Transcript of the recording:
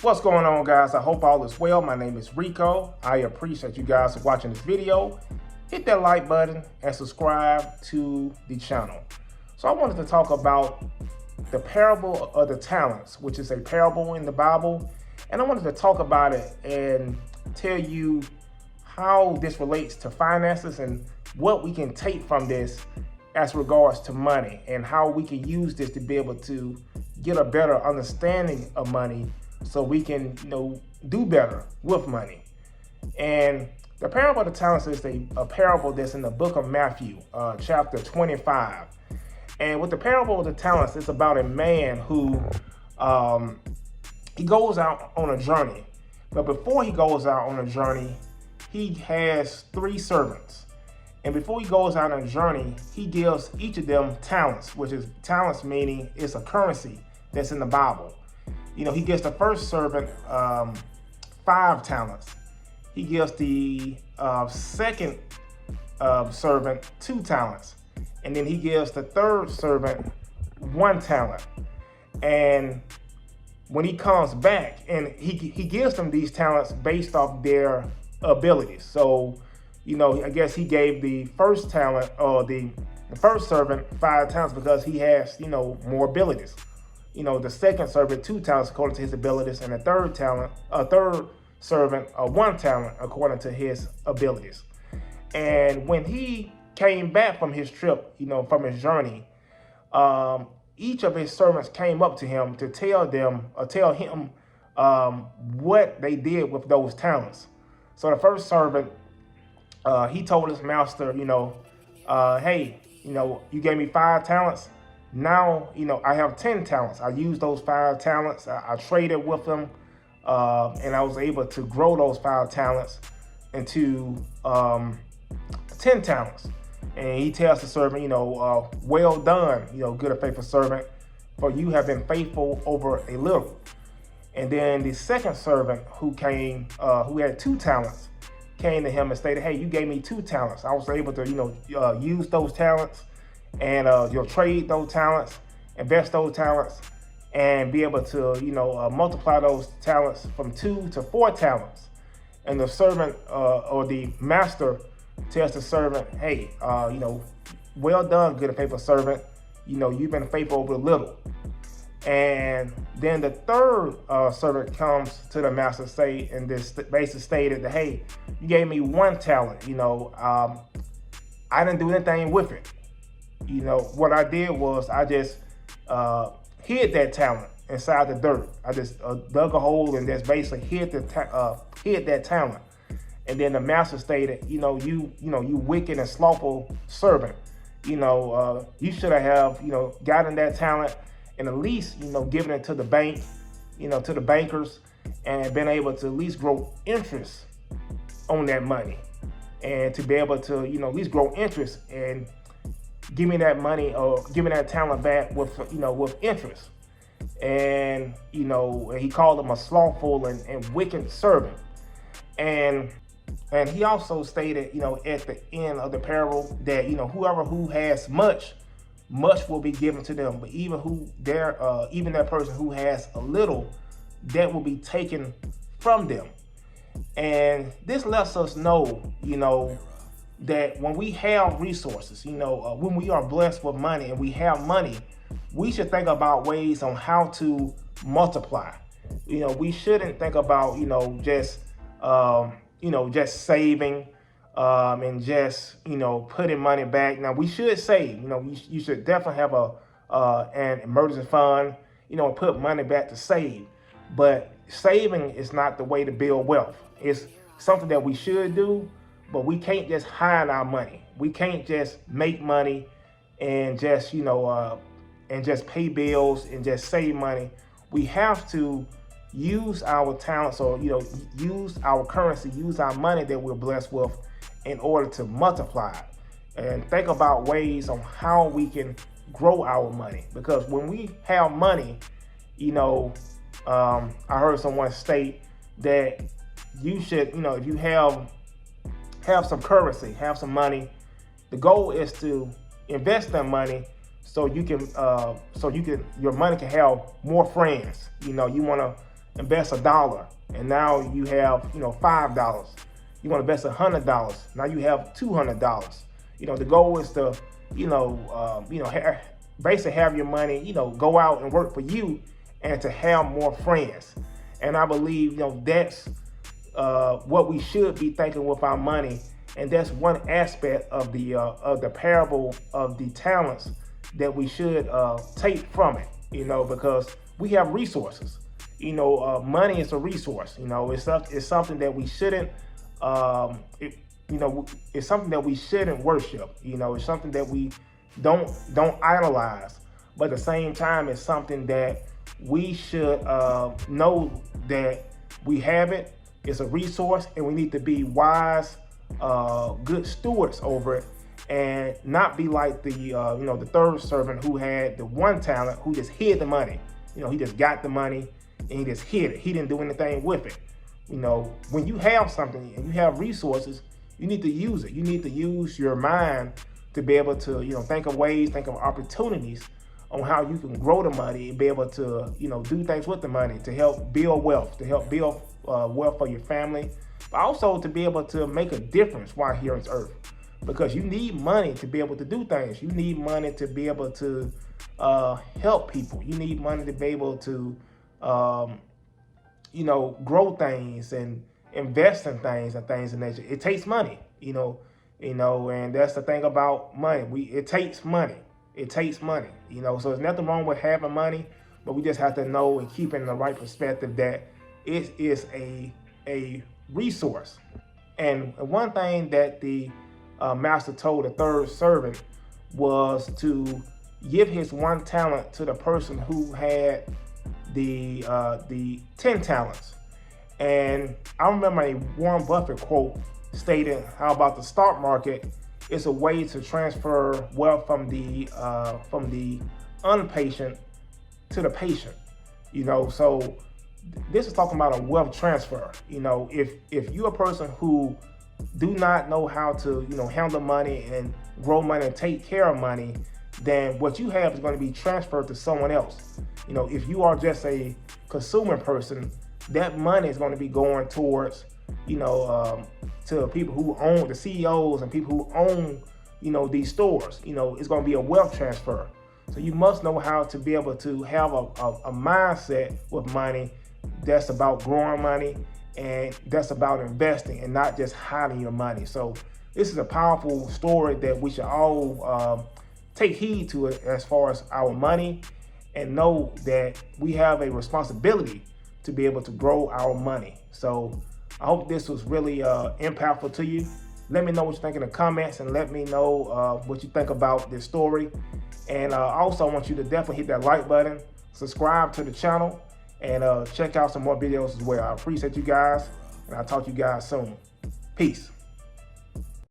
What's going on, guys? I hope all is well. My name is Rico. I appreciate you guys for watching this video. Hit that like button and subscribe to the channel. So I wanted to talk about the parable of the talents, which is a parable in the Bible. And I wanted to talk about it and tell you how this relates to finances and what we can take from this as regards to money and how we can use this to be able to get a better understanding of money so we can, do better with money. And the parable of the talents is a parable that's in the book of Matthew, chapter 25. And with the parable of the talents, it's about a man who he goes out on a journey. But before he goes out on a journey, he has 3 servants. And before he goes out on a journey, he gives each of them talents, which is talents meaning it's a currency that's in the Bible. He gives the first servant 5 talents. He gives the second servant 2 talents. And then he gives the third servant 1 talent. And when he comes back, and he gives them these talents based off their abilities. So, I guess he gave the first talent, or the first servant 5 talents because he has, more abilities. The second servant 2 talents according to his abilities, and the third servant 1 talent according to his abilities. And when he came back from his trip, from his journey, each of his servants came up to him to tell him what they did with those talents. So the first servant, he told his master, hey, you gave me 5 talents. Now, I have 10 talents. I used those 5 talents. I traded with them, and I was able to grow those 5 talents into 10 talents. And he tells the servant, well done, good and faithful servant, for you have been faithful over a little. And then the second servant who came, who had 2 talents, came to him and stated, hey, you gave me 2 talents. I was able to, use those talents and trade those talents, invest those talents, and be able to, multiply those talents from 2 to 4 talents. And the servant or the master tells the servant, hey, well done, good and faithful servant. You've been faithful over a little. And then the third servant comes to the master and this basically stated that, hey, you gave me 1 talent. I didn't do anything with it. What I did was I just hid that talent inside the dirt. I just dug a hole and just basically hid that talent. And then the master stated, you wicked and slothful servant. You should have, gotten that talent and at least, given it to the bank, to the bankers, and been able to at least grow interest on that money, and to be able to, at least grow interest and give me that money or give me that talent back with, with interest. And, he called him a slothful and wicked servant. And he also stated, at the end of the parable that, whoever who has much will be given to them. But even that person who has a little, that will be taken from them. And this lets us know, that when we have resources, when we are blessed with money and we have money, we should think about ways on how to multiply. We shouldn't think about, just saving and just, putting money back. Now, we should save. You should definitely have an emergency fund, and put money back to save. But saving is not the way to build wealth. It's something that we should do, but we can't just hide our money. We can't just make money and just, and just pay bills and just save money. We have to use our talents, or use our currency, use our money that we're blessed with in order to multiply it. And think about ways on how we can grow our money. Because when we have money, I heard someone state that you should, if you have some currency, have some money, the goal is to invest that money so you can your money can have more friends. You want to invest $1, and now you have, $5. You want to invest $100. Now you have $200. The goal is to, basically have your money, go out and work for you, and to have more friends. And I believe, that's what we should be thinking with our money. And that's one aspect of the parable of the talents that we should take from it, because we have resources. Money is a resource. It's something that we shouldn't, it's something that we shouldn't worship. It's something that we don't idolize. But at the same time, it's something that we should know that we have it. It's a resource, and we need to be wise, good stewards over it, and not be like the third servant who had the one talent, who just hid the money. He just got the money and he just hid it. He didn't do anything with it. When you have something and you have resources, you need to use it. You need to use your mind to be able to, think of ways, think of opportunities on how you can grow the money and be able to, do things with the money to help build wealth, to help build wealth for your family, but also to be able to make a difference while here on earth. Because you need money to be able to do things. You need money to be able to help people. You need money to be able to, grow things and invest in things and things in nature. It takes money, and that's the thing about money. It takes money. It takes money, so there's nothing wrong with having money, but we just have to know and keep in the right perspective that it is a resource. And one thing that the master told the third servant was to give his one talent to the person who had the 10 talents. And I remember a Warren Buffett quote stating how about the stock market is a way to transfer wealth from the unpatient to the patient. So this is talking about a wealth transfer. If you're a person who do not know how to handle money and grow money and take care of money, then what you have is going to be transferred to someone else. If you are just a consumer person, that money is going to be going towards to people who own, the CEOs and people who own these stores. It's going to be a wealth transfer. So you must know how to be able to have a mindset with money that's about growing money and that's about investing and not just hiding your money. So this is a powerful story that we should all take heed to it as far as our money, and know that we have a responsibility to be able to grow our money. So I hope this was really impactful to you. Let me know what you think in the comments, and let me know what you think about this story. And also I want you to definitely hit that like button, subscribe to the channel, and check out some more videos as well. I appreciate you guys, and I'll talk to you guys soon. Peace.